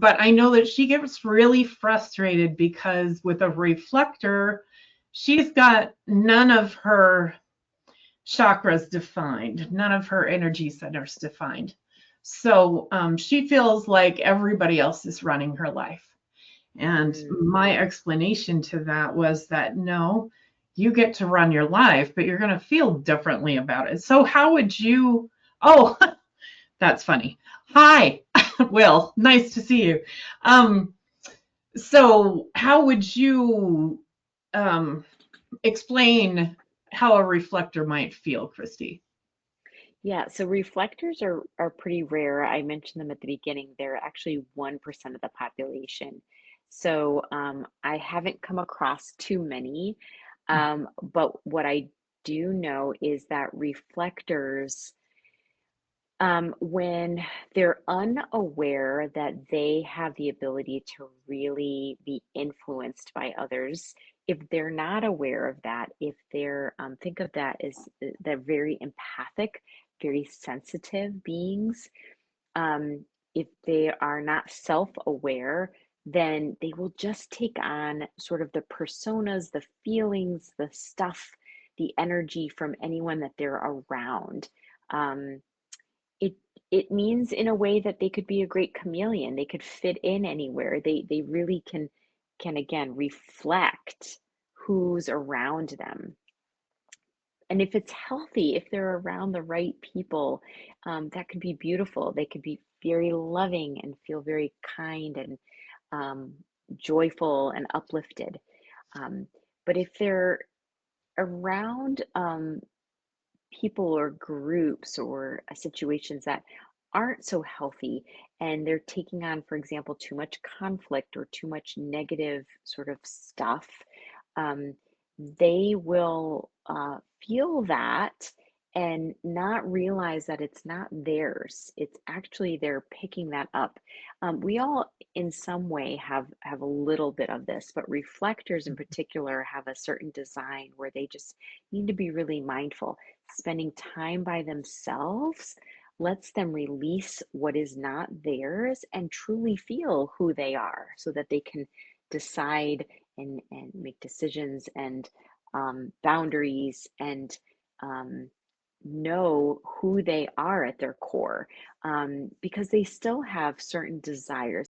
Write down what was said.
but I know that she gets really frustrated because with a reflector, she's got none of her chakras defined, none of her energy centers defined. So she feels like everybody else is running her life. And Mm. my explanation to that was that no, you get to run your life, but you're going to feel differently about it. So, how would you? Oh, that's funny. Hi, Will. Nice to see you. Um, so, how would you um, explain how a reflector might feel, Christy? Yeah, so reflectors are pretty rare. I mentioned them at the beginning. They're actually 1% of the population. So I haven't come across too many. But what I do know is that reflectors, when they're unaware that they have the ability to really be influenced by others, if they're not aware of that, if they're, think of that as they're very empathic, very sensitive beings, um, if they are not self-aware, then they will just take on sort of the personas, the feelings, the stuff, the energy from anyone that they're around. Um, it it means in a way that they could be a great chameleon. They could fit in anywhere. They really can again reflect who's around them. And if it's healthy, if they're around the right people, that could be beautiful. They could be very loving and feel very kind and um, joyful and uplifted. Um, but if they're around people or groups or situations that aren't so healthy and they're taking on, for example, too much conflict or too much negative sort of stuff, um, they will feel that and not realize that it's not theirs. It's actually they're picking that up. We all, in some way, have a little bit of this, but reflectors in particular have a certain design where they just need to be really mindful. Spending time by themselves lets them release what is not theirs and truly feel who they are so that they can decide and make decisions and boundaries and um, know who they are at their core because they still have certain desires.